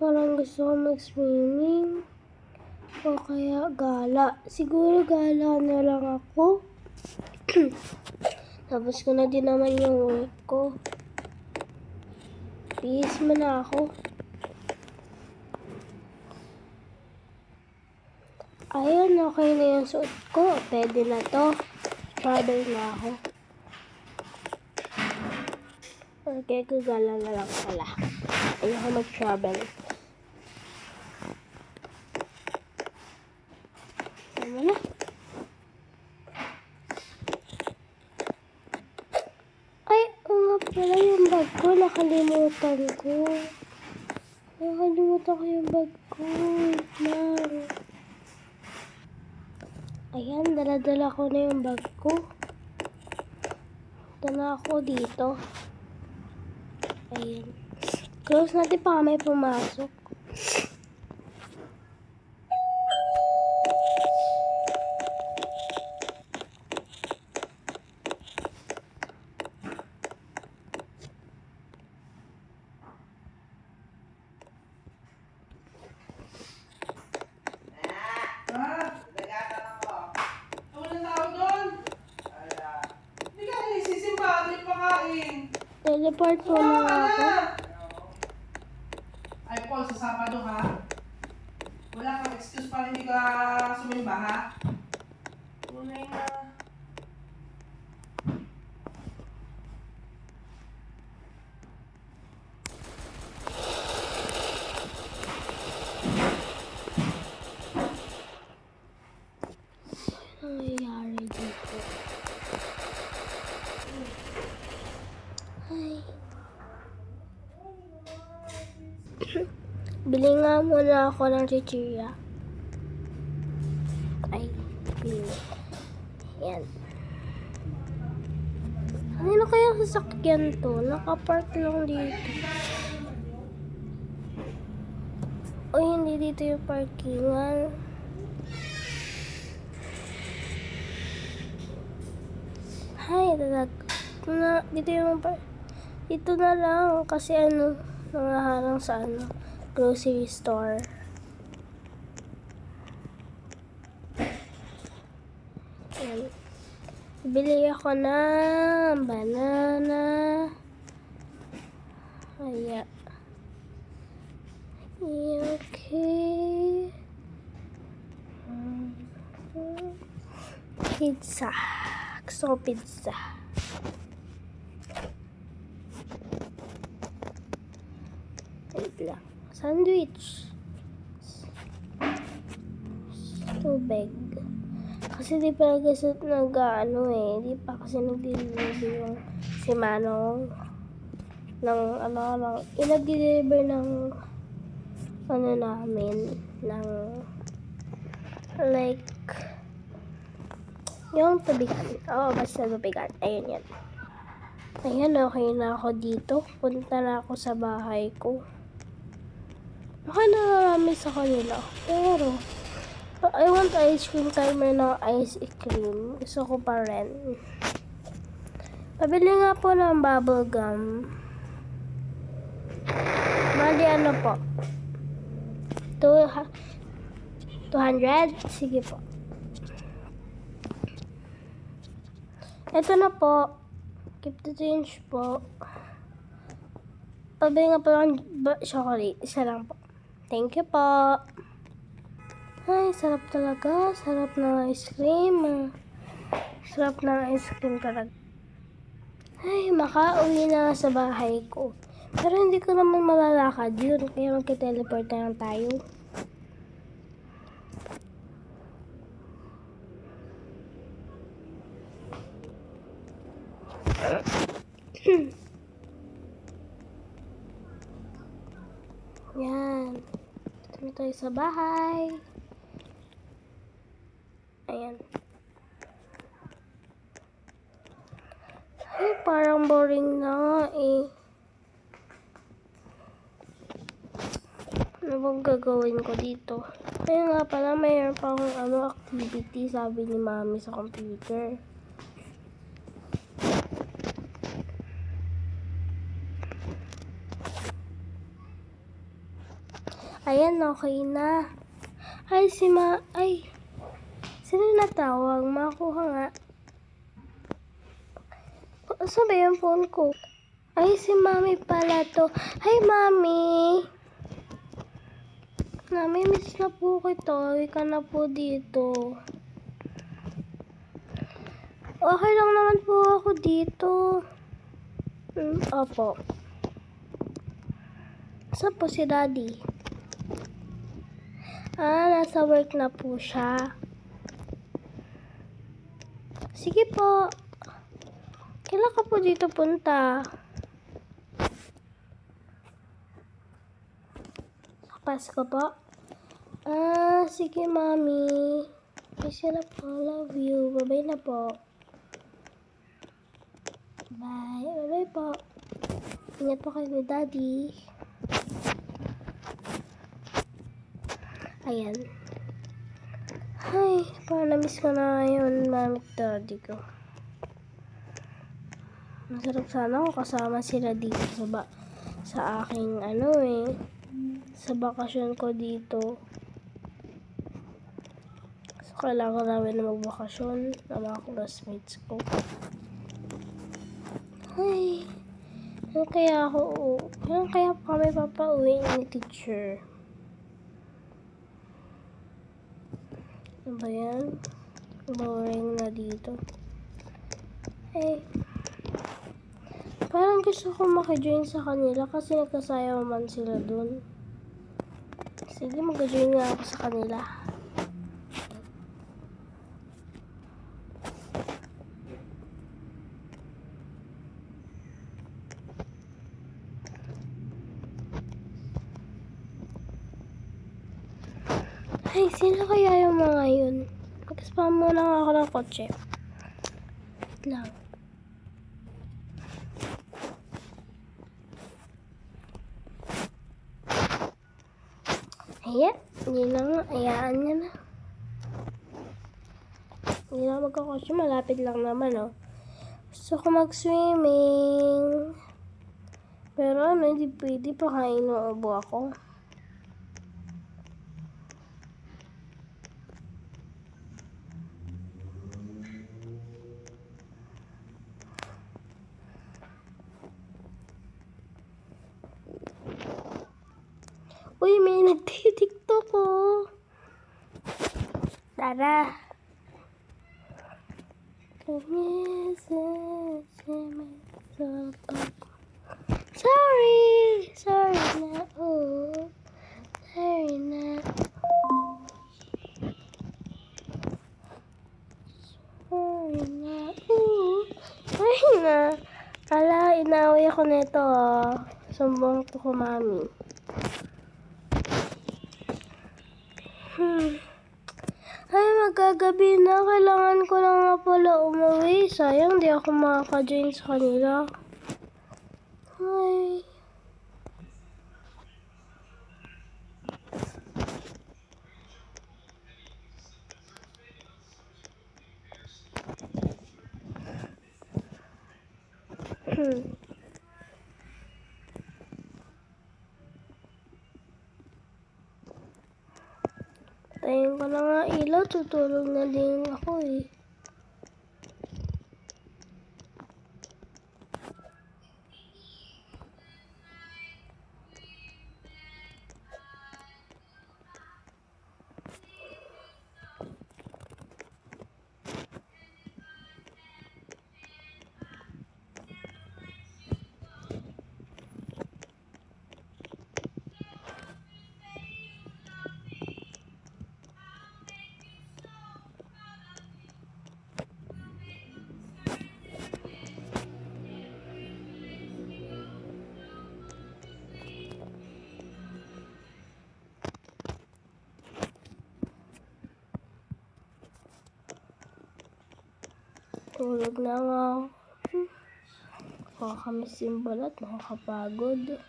Parang gusto ko mag-swimming. O kaya gala. Siguro gala na lang ako. Tapos ko na din naman yung work ko. Peace mo na ako. Ayun, okay na yung suot ko. Pwede na to. Travel na ako. Okay, gagala na lang pala. Ayoko mag-travel. Tama na. Ay, nga pala yung bag ko. Nakalimutan ko. Nakalimutan ko yung bag ko. Wait lang. Ayan, dala-dala ko na yung bag ko. Dala ako dito. Ayan. Close natin pa may pumasok. Teleport po na ako. Ay, Paul, sa Sabado ha? Wala kang excuse para hindi ka sumimba ha? Tunay na. Ano nangyayari dito? Ay. Bili nga muna ako ng chichirya. Ay, bili. Yan. Ano kaya sasakyan to? Nakapark lang dito. O hindi dito yung parkingan. Hay, dito yung dito na lang kasi nangaharang sa grocery store. Ayan. Bili ako ng banana. Ayan. Okay. Pizza. Gusto ko pizza. Wait lang. Sandwich. Tubig. Kasi di pa kasi di pa kasi nag-deliver yung si Manong ng nag-deliver ng namin ng like yung tubigan. Oo, basta tubigan. Ayun yan. Ayan, okay na ako dito. Punta na ako sa bahay ko. Okay na namiss ako nila. Pero, I want ice cream. Timer ng ice cream. Gusto ko pa rin. Pabili nga po ng bubble gum. Mali ano po? 200? Sige po. Ito na po. Keep the change po. Pabili nga po ng chocolate. Isa lang po. Thank you po. Ay, sarap talaga. Sarap ng ice cream. Sarap ng ice cream talaga. Ay, makauwi na sa bahay ko. Pero hindi ko naman malalakad yun. Kaya magka-teleport na lang tayo. Yan. Dito na tayo sa bahay. Ayan. Ay, parang boring na eh. Ano bang gagawin ko dito? Ayun nga pala, mayroon pa akong activity, sabi ni Mami sa computer. Ayan, okay na. Ay, ay, sino natawag? Makuha nga. Saan ba yung phone ko? Ay, si Mami pala to. Hi, Mami! Nami-miss na po kita. Uwi ka na po dito. Okay lang naman po ako dito. Opo. Saan po si Daddy? Nasa work na po siya. Sige po. Kailan ka po dito punta? Sa Pasko po? Sige, Mami. Miss you na po. Love you. Bye-bye na po. Bye. Bye-bye po. Ingat po kayo ni Daddy. Ayan. Ay, parang na-miss ko na ngayon, Mami at Daddy ko. Masarap sana ako kasama sila dito sa aking sa bakasyon ko dito. So, kailangan namin na magbakasyon ng mga classmates ko. Ay, kaya kami papauwi ni teacher? Ano ba yan? Boring na dito. Ay, parang gusto ko maki-join sa kanila kasi nagkasayaw man sila dun. Sige, mag-join nga ako sa kanila. Ay, sino kaya yung mga yun? Mag-spam muna nga ako ng kotse. Wait lang. Ayan, hindi na nga. Ayaan niya na. Hindi na magkakotse. Malapit lang naman, oh. Gusto ko mag-swimming. Pero hindi pwede pa kaya inuubo ako. Uy, may nagtitiktok ko. Tara. Sorry. Sorry na. Oh. Sorry na. Sorry na. Sorry na. Kala, inaway ako nito. Sumbong to ko, Mami. Ay, magagabi na. Kailangan ko lang nga pala umuwi. Sayang, di ako makaka-join sa kanila. Ay. Tayin ko na nga ilaw. Tutulog na din ako eh. Tulog na nga ako. Nakakamiss yung balat, nakakapagod.